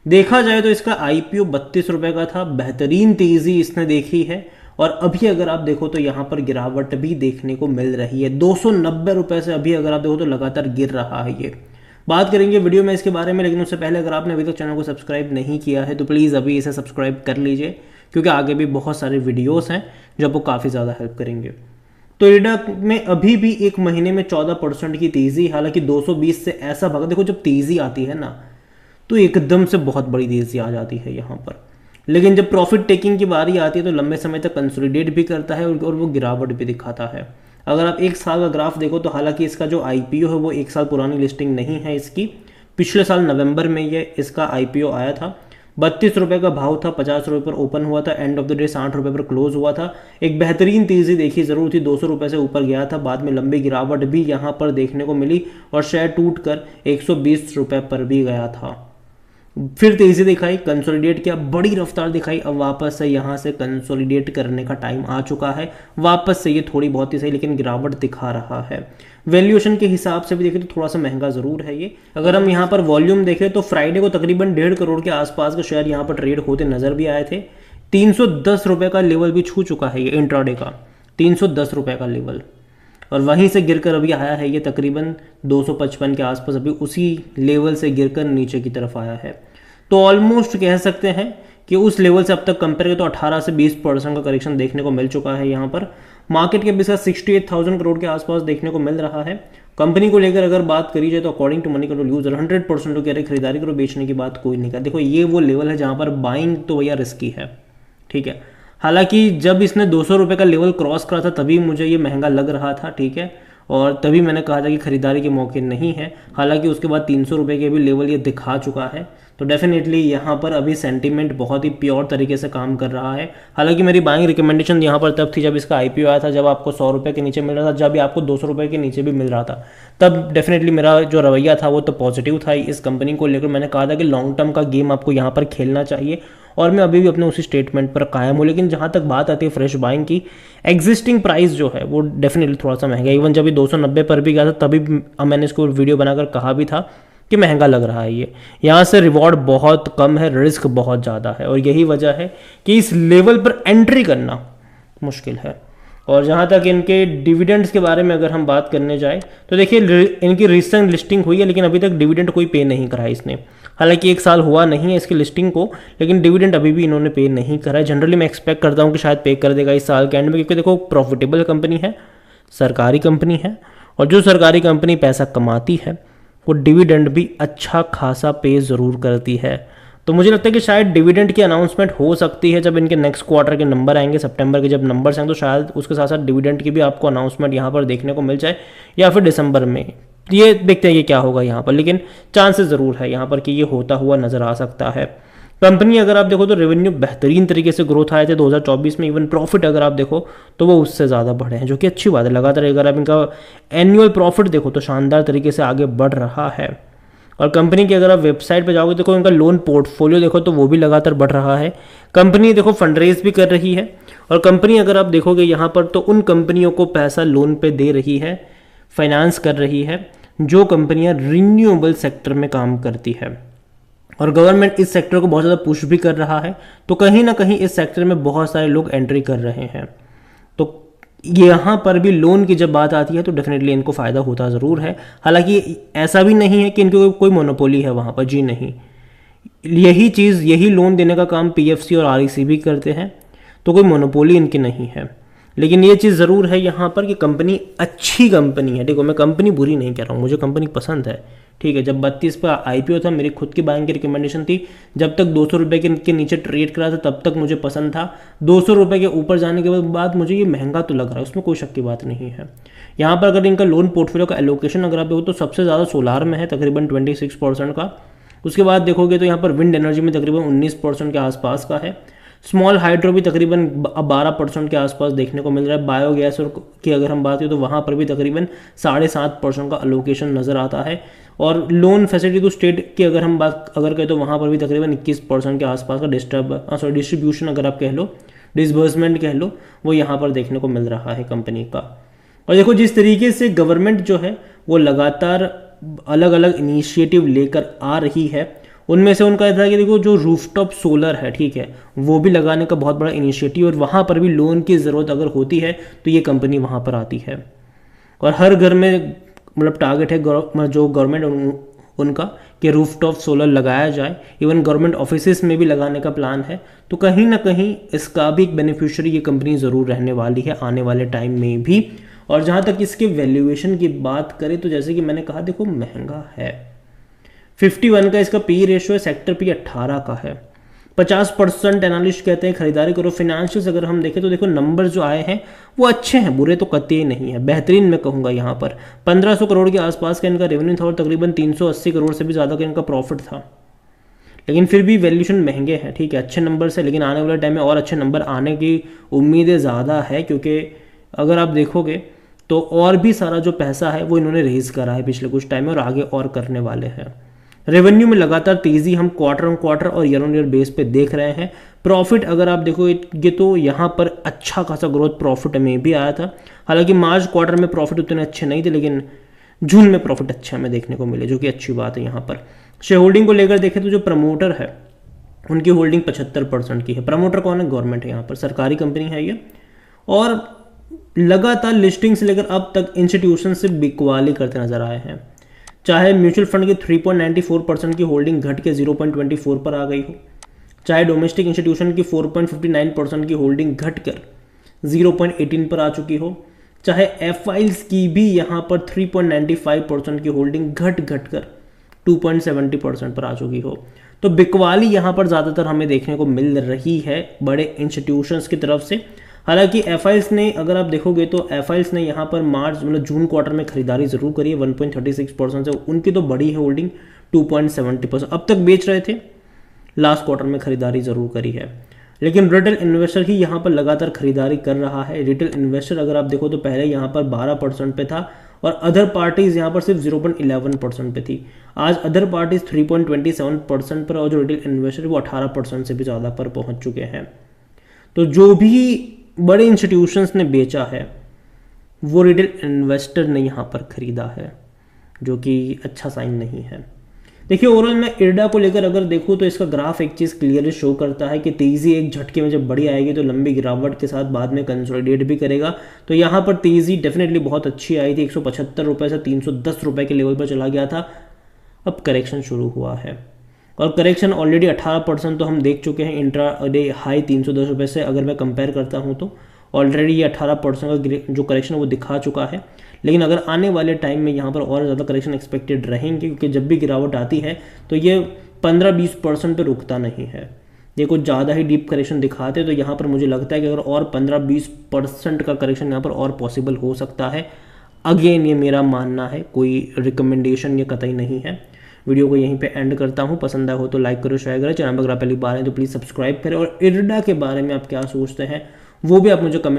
देखा जाए तो इसका आईपीओ 32 रुपए का था, बेहतरीन तेजी इसने देखी है और अभी अगर आप देखो तो यहाँ पर गिरावट भी देखने को मिल रही है। 290 रुपए से अभी अगर आप देखो तो लगातार गिर रहा है ये। बात करेंगे वीडियो में इसके बारे में, लेकिन उससे पहले अगर आपने अभी तक चैनल को सब्सक्राइब नहीं किया है तो प्लीज़ अभी इसे सब्सक्राइब कर लीजिए, क्योंकि आगे भी बहुत सारे वीडियोस हैं जो आपको काफ़ी ज़्यादा हेल्प करेंगे। तो इडा में अभी भी एक महीने में 14% की तेज़ी, हालांकि 220 से ऐसा भागा। देखो जब तेज़ी आती है ना तो एकदम से बहुत बड़ी तेज़ी आ जाती है यहाँ पर, लेकिन जब प्रॉफिट टेकिंग की बारी आती है तो लंबे समय तक कंसोलिडेट भी करता है और वो गिरावट भी दिखाता है। अगर आप एक साल का ग्राफ देखो तो हालांकि इसका जो आईपीओ है वो एक साल पुरानी लिस्टिंग नहीं है इसकी, पिछले साल नवंबर में ये इसका आईपीओ आया था। 32 रुपए का भाव था, 50 रुपए पर ओपन हुआ था, एंड ऑफ द डे 60 रुपए पर क्लोज हुआ था। एक बेहतरीन तेजी देखी जरूर थी, 200 रुपए से ऊपर गया था, बाद में लंबी गिरावट भी यहाँ पर देखने को मिली और शेयर टूट कर 120 रुपए पर भी गया था। फिर तेजी दिखाई, कंसोलिडेट किया, बड़ी रफ्तार दिखाई, अब वापस से यहाँ से कंसोलिडेट करने का टाइम आ चुका है। वापस से ये थोड़ी बहुत ही सही लेकिन गिरावट दिखा रहा है। वैल्यूएशन के हिसाब से भी देखें तो थोड़ा सा महंगा जरूर है ये। अगर हम यहाँ पर वॉल्यूम देखें तो फ्राइडे को तकरीबन 1.5 करोड़ के आसपास के शेयर यहाँ पर ट्रेड होते नजर भी आए थे। 310 रुपए का लेवल भी छू चुका है ये इंट्राडे का, 310 रुपए का लेवल, और वहीं से गिरकर अभी आया है ये तकरीबन 255 के आसपास, अभी उसी लेवल से गिरकर नीचे की तरफ आया है। तो ऑलमोस्ट कह सकते हैं कि उस लेवल से अब तक कंपेयर करें तो 18 से 20% का करेक्शन देखने को मिल चुका है यहाँ पर। मार्केट कैप इसका 68,000 करोड़ के आसपास देखने को मिल रहा है। कंपनी को लेकर अगर बात करी जाए तो according to Moneycontrol user 100% लोग कह रहे खरीदारी करो, बेचने की बात कोई नहीं कर। देखो ये वो लेवल है जहाँ पर बाइंग तो भैया रिस्की है, ठीक है। हालांकि जब इसने 200 रुपये का लेवल क्रॉस करा था तभी मुझे ये महंगा लग रहा था, ठीक है, और तभी मैंने कहा था कि खरीदारी के मौके नहीं है। हालांकि उसके बाद 300 रुपये के भी लेवल ये दिखा चुका है, तो डेफिनेटली यहाँ पर अभी सेंटीमेंट बहुत ही प्योर तरीके से काम कर रहा है। हालांकि मेरी बाइंग रिकमेंडेशन यहाँ पर तब थी जब इसका आईपीओ आया था, जब आपको 100 रुपये के नीचे मिल रहा था, जब आपको 200 रुपये के नीचे भी मिल रहा था, तब डेफिनेटली मेरा जो रवैया था वो तो पॉजिटिव था इस कंपनी को लेकर। मैंने कहा था कि लॉन्ग टर्म का गेम आपको यहाँ पर खेलना चाहिए और मैं अभी भी अपने उसी स्टेटमेंट पर कायम हूँ। लेकिन जहाँ तक बात आती है फ्रेश बाइंग की, एग्जिस्टिंग प्राइस जो है वो डेफिनेटली थोड़ा सा महंगा है। इवन जब ये 290 पर भी गया था तभी मैंने इसको वीडियो बनाकर कहा भी था कि महंगा लग रहा है ये। यहाँ से रिवॉर्ड बहुत कम है, रिस्क बहुत ज़्यादा है, और यही वजह है कि इस लेवल पर एंट्री करना मुश्किल है। और जहाँ तक इनके डिविडेंड्स के बारे में अगर हम बात करने जाए तो देखिए इनकी रिसेंट लिस्टिंग हुई है लेकिन अभी तक डिविडेंड कोई पे नहीं करा है इसने। हालांकि 1 साल हुआ नहीं है इसकी लिस्टिंग को, लेकिन डिविडेंड अभी भी इन्होंने पे नहीं करा है। जनरली मैं एक्सपेक्ट करता हूँ कि शायद पे कर देगा इस साल के एंड में, क्योंकि देखो प्रॉफिटेबल कंपनी है, सरकारी कंपनी है, और जो सरकारी कंपनी पैसा कमाती है वो डिविडेंड भी अच्छा खासा पे ज़रूर करती है। तो मुझे लगता है कि शायद डिविडेंड की अनाउंसमेंट हो सकती है जब इनके नेक्स्ट क्वार्टर के नंबर आएंगे, सितंबर के जब नंबर्स आएंगे तो शायद उसके साथ साथ डिविडेंड की भी आपको अनाउंसमेंट यहाँ पर देखने को मिल जाए, या फिर दिसंबर में। ये देखते हैं कि क्या होगा यहाँ पर, लेकिन चांसेस ज़रूर है यहाँ पर कि ये होता हुआ नज़र आ सकता है। कंपनी अगर आप देखो तो रेवेन्यू बेहतरीन तरीके से ग्रोथ आए थे 2024 में, इवन प्रॉफिट अगर आप देखो तो वो उससे ज़्यादा बढ़े हैं, जो कि अच्छी बात है। लगातार अगर आप इनका एनुअल प्रॉफिट देखो तो शानदार तरीके से आगे बढ़ रहा है। और कंपनी की अगर आप वेबसाइट पे जाओगे देखो इनका लोन पोर्टफोलियो देखो तो वो भी लगातार बढ़ रहा है। कंपनी देखो फंडरेज भी कर रही है, और कंपनी अगर आप देखोगे यहाँ पर तो उन कंपनियों को पैसा लोन पे दे रही है, फाइनेंस कर रही है जो कंपनियां रिन्यूएबल सेक्टर में काम करती है। और गवर्नमेंट इस सेक्टर को बहुत ज़्यादा पुश भी कर रहा है, तो कहीं ना कहीं इस सेक्टर में बहुत सारे लोग एंट्री कर रहे हैं। तो यहाँ पर भी लोन की जब बात आती है तो डेफिनेटली इनको फ़ायदा होता ज़रूर है। हालांकि ऐसा भी नहीं है कि इनकी कोई मोनोपोली है वहाँ पर, जी नहीं। यही लोन देने का काम पीएफसी और आरईसी भी करते हैं, तो कोई मोनोपोली इनकी नहीं है। लेकिन ये चीज़ ज़रूर है यहाँ पर कि कंपनी अच्छी कंपनी है। देखो मैं कंपनी बुरी नहीं कह रहा हूँ, मुझे कंपनी पसंद है, ठीक है। जब 32 पर आईपीओ था मेरी खुद की बाइंग की रिकमेंडेशन थी, जब तक 200 रुपये के नीचे ट्रेड करा था तब तक मुझे पसंद था। 200 रुपये के ऊपर जाने के बाद मुझे ये महंगा तो लग रहा है, उसमें कोई शक की बात नहीं है। यहाँ पर अगर इनका लोन पोर्टफोलियो का एलोकेशन अगर आप देखो तो सबसे ज़्यादा सोलार में है तकरीबन 26% का। उसके बाद देखोगे तो यहाँ पर विंड एनर्जी में तकरीबन 19% के आसपास का है। स्मॉल हाइड्रो भी तकरीबन 12% के आसपास देखने को मिल रहा है। बायोगैस और की अगर हम बात करें तो वहाँ पर भी तकरीबन 7.5% का अलोकेशन नज़र आता है। और लोन फैसिलिटी टू स्टेट की अगर हम बात करें तो वहाँ पर भी तकरीबन 21% के आसपास का डिस्ट्रीब्यूशन अगर आप कह लो, डिसबर्समेंट कह लो, वो यहाँ पर देखने को मिल रहा है कंपनी का। और देखो जिस तरीके से गवर्नमेंट जो है वो लगातार अलग अलग इनिशिएटिव लेकर आ रही है, उनमें से उनका था कि देखो जो रूफटॉप सोलर है, ठीक है, वो भी लगाने का बहुत बड़ा इनिशिएटिव, और वहाँ पर भी लोन की ज़रूरत अगर होती है तो ये कंपनी वहाँ पर आती है। और हर घर में मतलब टारगेट है जो गवर्नमेंट उनका कि रूफटॉप सोलर लगाया जाए, इवन गवर्नमेंट ऑफिसेस में भी लगाने का प्लान है। तो कहीं ना कहीं इसका भी एक बेनिफिशियरी ये कंपनी ज़रूर रहने वाली है आने वाले टाइम में भी। और जहाँ तक इसके वैल्यूएशन की बात करें तो जैसे कि मैंने कहा, देखो महंगा है, 51 का इसका पी रेशियो है, सेक्टर पी 18 का है, 50% एनालिस्ट कहते हैं खरीदारी करो। फाइनेंशियल्स अगर हम देखें तो देखो नंबर जो आए हैं वो अच्छे हैं, बुरे तो कतई नहीं है, बेहतरीन मैं कहूँगा। यहाँ पर 1500 करोड़ के आसपास का इनका रेवेन्यू था और तकरीबन 380 करोड़ से भी ज़्यादा का इनका प्रॉफिट था। लेकिन फिर भी वैल्यूएशन महंगे हैं, ठीक है, अच्छे नंबर से, लेकिन आने वाले टाइम में और अच्छे नंबर आने की उम्मीदें ज़्यादा है, क्योंकि अगर आप देखोगे तो और भी सारा जो पैसा है वो इन्होंने रेज करा है पिछले कुछ टाइम में और आगे और करने वाले हैं। रेवेन्यू में लगातार तेजी हम क्वार्टर ऑन क्वार्टर और ईयर ऑन ईयर बेस पे देख रहे हैं। प्रॉफिट अगर आप देखोगे तो यहाँ पर अच्छा खासा ग्रोथ प्रॉफिट में भी आया था। हालांकि मार्च क्वार्टर में प्रॉफिट उतने अच्छे नहीं थे, लेकिन जून में प्रॉफिट अच्छे हमें देखने को मिले, जो कि अच्छी बात है। यहाँ पर शेयर होल्डिंग को लेकर देखें तो जो प्रमोटर है उनकी होल्डिंग 75% की है। प्रमोटर कौन है? गवर्नमेंट है, यहाँ पर सरकारी कंपनी है ये, और लगातार लिस्टिंग से लेकर अब तक इंस्टीट्यूशन से बिकवाली करते नजर आए हैं। चाहे म्यूचुअल फंड की 3.94% की होल्डिंग घट के 0.24 पर आ गई हो, चाहे डोमेस्टिक इंस्टीट्यूशन की 4.59% की होल्डिंग घटकर 0.18 पर आ चुकी हो, चाहे एफआईएल्स की भी यहाँ पर 3.95% की होल्डिंग घटकर 2.70% पर आ चुकी हो। तो बिकवाली यहाँ पर ज़्यादातर हमें देखने को मिल रही है बड़े इंस्टीट्यूशंस की तरफ से। हालांकि एफआईएल्स ने, अगर आप देखोगे तो एफआईएल्स ने यहाँ पर मार्च मतलब जून क्वार्टर में खरीदारी जरूर करी है 1.36% से, उनकी तो बड़ी है होल्डिंग 2.70%, अब तक बेच रहे थे, लास्ट क्वार्टर में खरीदारी जरूर करी है। लेकिन रिटेल इन्वेस्टर ही यहाँ पर लगातार खरीदारी कर रहा है। रिटेल इन्वेस्टर अगर आप देखो तो पहले यहाँ पर 12% पे था और अदर पार्टीज यहाँ पर सिर्फ 0.11% पे थी। आज अदर पार्टीज 3.27% पर और जो रिटेल इन्वेस्टर वो 18% से भी ज़्यादा पर पहुँच चुके हैं। तो जो भी बड़े इंस्टीट्यूशंस ने बेचा है वो रिटेल इन्वेस्टर ने यहाँ पर खरीदा है, जो कि अच्छा साइन नहीं है। देखिए ओवरऑल मैं इरडा को लेकर अगर देखूँ तो इसका ग्राफ एक चीज़ क्लियरली शो करता है कि तेज़ी एक झटके में जब बड़ी आएगी तो लंबी गिरावट के साथ बाद में कंसोलिडेट भी करेगा। तो यहाँ पर तेज़ी डेफिनेटली बहुत अच्छी आई थी, 175 रुपये से 310 रुपये के लेवल पर चला गया था। अब करेक्शन शुरू हुआ है और करेक्शन ऑलरेडी 18% तो हम देख चुके हैं। इंट्रा डे हाई 310 रुपये से अगर मैं कंपेयर करता हूँ तो ऑलरेडी ये 18% का जो करेक्शन है वो दिखा चुका है। लेकिन अगर आने वाले टाइम में यहाँ पर और ज़्यादा करेक्शन एक्सपेक्टेड रहेंगे, क्योंकि जब भी गिरावट आती है तो ये 15-20% पे रुकता नहीं है, ये कुछ ज़्यादा ही डीप करेक्शन दिखाते हैं। तो यहाँ पर मुझे लगता है कि अगर और 15-20% का करेक्शन यहाँ पर और पॉसिबल हो सकता है। अगेन ये मेरा मानना है, कोई रिकमेंडेशन ये कतई नहीं है। वीडियो को यहीं पे एंड करता हूँ। पसंद आया हो तो लाइक करो, शेयर करें, चैनल पर अगर आप पहली बार हैं तो प्लीज़ सब्सक्राइब करें। और इरडा के बारे में आप क्या सोचते हैं वो भी आप मुझे कमेंट